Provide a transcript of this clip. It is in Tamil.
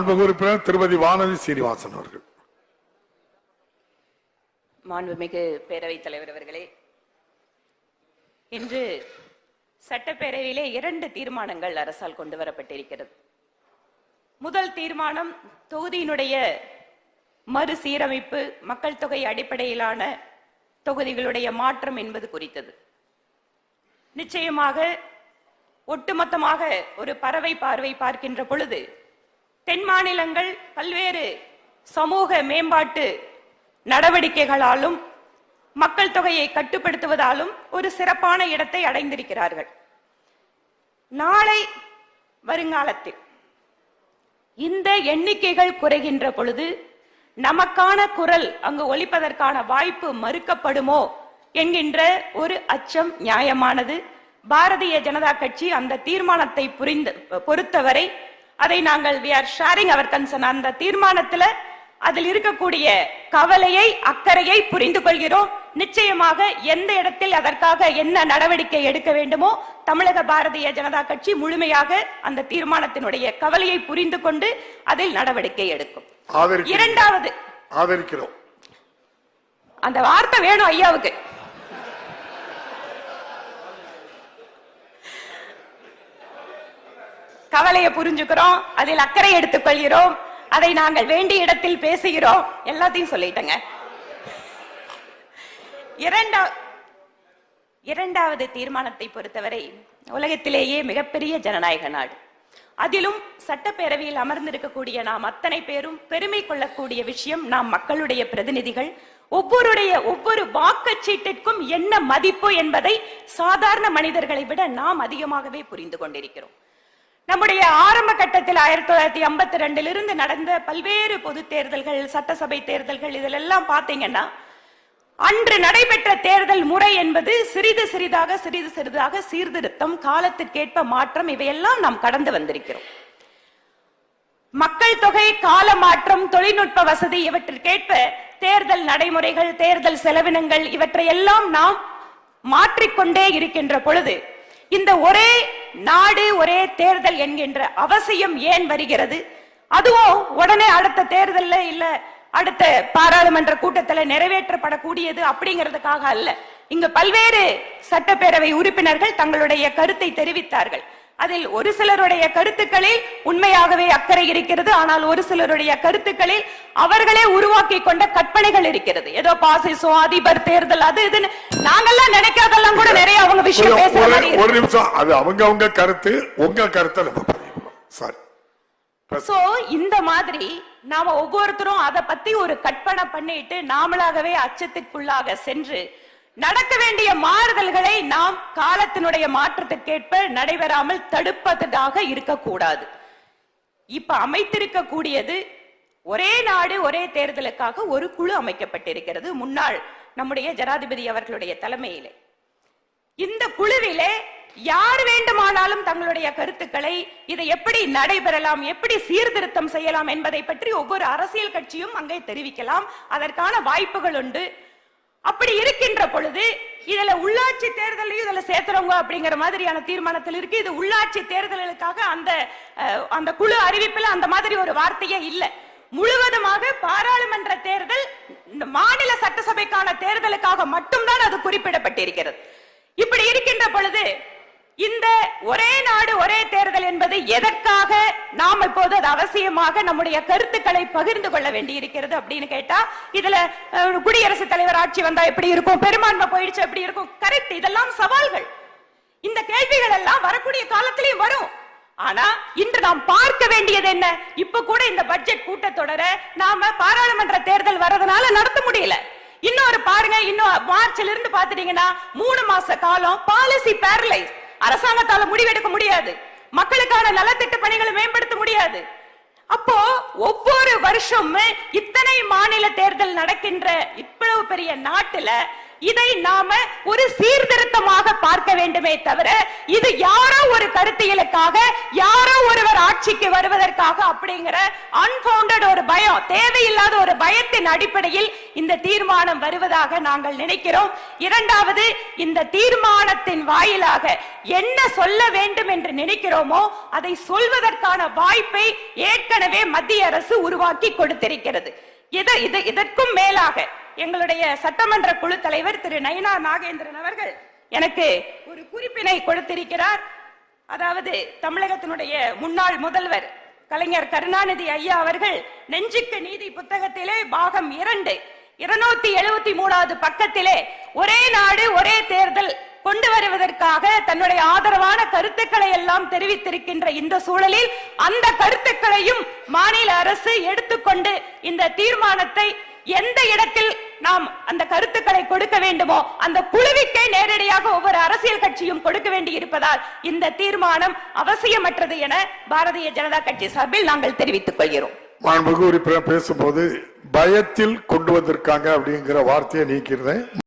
மாண்புமிகு உறுப்பினர் திருமதி வானதி சீனிவாசன் அவர்கள். மாண்புமிகு பேரவைத் தலைவர் அவர்களே, இன்று சட்டப்பேரவையிலே 2 தீர்மானங்கள் அரசால் கொண்டு வரப்பட்டிருக்கிறது. முதல் தீர்மானம் தொகுதியினுடைய மறுசீரமைப்பு, மக்கள் தொகை அடிப்படையிலான தொகுதிகளுடைய மாற்றம் என்பது குறித்தது. நிச்சயமாக ஒட்டுமொத்தமாக ஒரு பறவை பார்வை பார்க்கின்ற பொழுது தென் மாநிலங்கள் பல்வேறு சமூக மேம்பாட்டு நடவடிக்கைகளாலும் மக்கள் தொகையை கட்டுப்படுத்துவதாலும் ஒரு சிறப்பான இடத்தை அடைந்திருக்கிறார்கள். நாளை வருங்காலத்தில் இந்த எண்ணிக்கைகள் குறைகின்ற பொழுது நமக்கான குரல் அங்கு ஒலிப்பதற்கான வாய்ப்பு மறுக்கப்படுமோ என்கின்ற ஒரு அச்சம் நியாயமானது. பாரதிய ஜனதா கட்சி அந்த தீர்மானத்தை பொறுத்தவரை அதை நாங்கள் we are sharing our concern. அந்த தீர்மானத்தில் அதில் இருக்கக்கூடிய கவலையை, அக்கறையை புரிந்து கொள்கிறோம். நிச்சயமாக எந்த இடத்தில் அதற்காக என்ன நடவடிக்கை எடுக்க வேண்டுமோ தமிழக பாரதிய ஜனதா கட்சி முழுமையாக அந்த தீர்மானத்தினுடைய கவலையை புரிந்து கொண்டு அதில் நடவடிக்கை எடுக்கும். இரண்டாவது, ஆதரிக்கிறோம். அந்த வார்த்தை வேணும் ஐயாவுக்கு. கவலையை புரிஞ்சுக்கிறோம், அதில் அக்கறை எடுத்துக் கொள்கிறோம், அதை நாங்கள் வேண்டிய இடத்தில் பேசுகிறோம், எல்லாத்தையும் சொல்லிட்டங்க. இரண்டாவது தீர்மானத்தை பொறுத்தவரை உலகத்திலேயே மிகப்பெரிய ஜனநாயக நாடு, அதிலும் சட்டப்பேரவையில் அமர்ந்திருக்கக்கூடிய நாம் அத்தனை பேரும் பெருமை கொள்ளக்கூடிய விஷயம், நாம் மக்களுடைய பிரதிநிதிகள். ஒவ்வொரு வாக்குச்சீட்டிற்கும் என்ன மதிப்பு என்பதை சாதாரண மனிதர்களை விட நாம் அதிகமாகவே புரிந்து கொண்டிருக்கிறோம். நம்முடைய ஆரம்ப கட்டத்தில் 1952 நடந்த பல்வேறு பொது தேர்தல்கள், சட்டசபை தேர்தல்கள், இதிலெல்லாம் பாத்தீங்கன்னா அன்று நடைபெற்ற தேர்தல் முறை என்பது சிறிது சிறிதாக சீர்திருத்தம், காலத்திற்கேற்ப மாற்றம், இவையெல்லாம் நாம் கடந்து வந்திருக்கிறோம். மக்கள் தொகை, கால மாற்றம், தொழில்நுட்ப வசதி இவற்றிற்கேற்ப தேர்தல் நடைமுறைகள், தேர்தல் செலவினங்கள் இவற்றையெல்லாம் நாம் மாற்றிக்கொண்டே இருக்கின்ற பொழுது இந்த ஒரே நாடு ஒரே தேர்தல் என்கின்ற அவசியம் ஏன் வருகிறது? அதுவும் உடனே அடுத்த தேர்தல்ல இல்ல அடுத்த பாராளுமன்ற கூட்டத்தில் நிறைவேற்றப்படக்கூடியது அப்படிங்கிறதுக்காக அல்ல. இங்கு பல்வேறு சட்டப்பேரவை உறுப்பினர்கள் தங்களுடைய கருத்தை தெரிவித்தார்கள். அதில் ஒரு சிலருடைய கருத்துக்களில் உண்மையாகவே அக்கறை இருக்கிறது, ஆனால் ஒரு சிலருடைய கருத்துக்களில் அவர்களே உருவாக்கி கொண்ட கற்பனைகள் இருக்கிறது. ஏதோ பாசிசம், அதிபர் தேர்தல், அது இதுன்னு நாங்கெல்லாம் நினைக்காதெல்லாம் கூட நிறைய அவங்க விஷயம் பேசுறாங்க. ஒரு நிமிஷம், அது அவங்க கருத்து, உங்க கருத்தை இந்த மாதிரி நாம ஒவ்வொருத்தரும் அதை பத்தி ஒரு கற்பனை பண்ணிட்டு நாமளாகவே அச்சத்திற்குள்ளாக சென்று நடக்க வேண்டிய மாறுதல்களை நாம் காலத்தினுடைய மாற்றத்திற்கேற்ப நடைபெறாமல் தடுப்பதாக இருக்கக்கூடாது. இப்ப அமைத்திருக்கக்கூடியது ஒரே நாடு ஒரே தேர்தலுக்காக ஒரு குழு அமைக்கப்பட்டிருக்கிறது, முன்னாள் நம்முடைய ஜனாதிபதி அவர்களுடைய தலைமையிலே. இந்த குழுவிலே யார் வேண்டுமானாலும் தங்களுடைய கருத்துக்களை, இதை எப்படி நடைபெறலாம், எப்படி சீர்திருத்தம் செய்யலாம் என்பதை பற்றி ஒவ்வொரு அரசியல் கட்சியும் அங்கே தெரிவிக்கலாம். அதற்கான வாய்ப்புகள் உண்டு. அப்படி இருக்கின்ற பொழுது இதுல உள்ளாட்சி தேர்தலையும் இதுல சேர்த்துறவங்க அப்படிங்கிற மாதிரியான தீர்மானத்தில் இருக்கு. இது உள்ளாட்சி தேர்தலுக்காக அந்த குழு அறிவிப்பில் அந்த மாதிரி ஒரு வார்த்தையே இல்லை. முழுவதுமாக பாராளுமன்ற தேர்தல், மாநில சட்டசபைக்கான தேர்தலுக்காக மட்டும்தான் அது குறிப்பிடப்பட்டிருக்கிறது. இப்படி இருக்கின்ற பொழுது இந்த ஒரே நாடு ஒரே தேர்தல் என்பது எதற்காக நாம் இப்போது அது அவசியமாக நம்முடைய கருத்துக்களை பகிர்ந்து கொள்ள வேண்டி இருக்கிறது அப்படின்னு கேட்டா, இதுல குடியரசுத் தலைவர் ஆட்சி வந்தா எப்படி இருக்கும், பெரும்பான்மை போயிடுச்சு எப்படி இருக்கும், கரெக்ட், இதெல்லாம் சவால்கள். இந்த கேள்விகள் எல்லாம் வரக்கூடிய காலத்திலேயும் வரும். ஆனா இன்று நாம் பார்க்க வேண்டியது என்ன? இப்ப கூட இந்த பட்ஜெட் கூட்டத்தொடர நாம பாராளுமன்ற தேர்தல் வரதுனால நடத்த முடியல. இன்னொரு பாருங்க, இன்னும் மார்ச்ல இருந்து பாத்துட்டீங்கன்னா 3 மாச காலம் பாலிசி பேரலைஸ். அரசாங்கத்தால முடிவெடுக்க முடியாது, மக்களுக்கான நலத்திட்ட பணிகளை மேம்படுத்த முடியாது. அப்போ ஒவ்வொரு வருஷமும் இத்தனை மாநில தேர்தல் நடக்கின்ற இவ்வளவு பெரிய நாட்டுல இதை நாம ஒரு சீர்திருத்தமாக பார்க்க வேண்டுமே தவிர இது யாரோ ஒரு கருத்தியலுக்காக யாரோ ஒருவர் ஆட்சிக்கு வருவதற்காக அப்படிங்கிற அன்பவுண்டட் ஒரு பயம், தேவையில்லாத ஒரு பயத்தின் அடிப்படையில் இந்த தீர்மானம் வருவதாக நாங்கள் நினைக்கிறோம். இரண்டாவது, இந்த தீர்மானத்தின் வாயிலாக என்ன சொல்ல வேண்டும் என்று நினைக்கிறோமோ அதை சொல்வதற்கான வாய்ப்பை ஏற்கனவே மத்திய அரசு உருவாக்கி கொடுத்திருக்கிறது. இதற்கும் மேலாக எங்களுடைய சட்டமன்ற குழு தலைவர் திரு நயினா நாகேந்திரன் அவர்கள் எனக்கு ஒரு குறிப்பினை கொடுத்திருக்கிறார். அதாவது தமிழகத்தினுடைய முன்னாள் முதல்வர் கலைஞர் கருணாநிதி ஐயா அவர்கள் நெஞ்சுக்கு நீதி புத்தகத்திலே பாகம் 2 273வது பக்கத்திலே ஒரே நாடு ஒரே தேர்தல் கொண்டு வருவதற்காக தன்னுடைய ஆதரவான கருத்துக்களை எல்லாம் தெரிவித்திருக்கின்ற இந்த சூழலில் அந்த கருத்துக்களையும் மாநில அரசு எடுத்துக்கொண்டு இந்த தீர்மானத்தை எந்த இடத்தில் நாம் அந்த கருத்துக்களை கொடுக்க வேண்டுமோ அந்த குழுவிற்கே நேரடியாக ஒவ்வொரு அரசியல் கட்சியும் கொடுக்க வேண்டி இருப்பதால் இந்த தீர்மானம் அவசியமற்றது என பாரதிய ஜனதா கட்சி சார்பில் நாங்கள் தெரிவித்துக் கொள்கிறோம். மாண்புமிகு உறுப்பினர் பேசும்போது பயத்தில் கொண்டு வந்திருக்காங்க அப்படிங்கிற வார்த்தையை நீக்கிறேன்.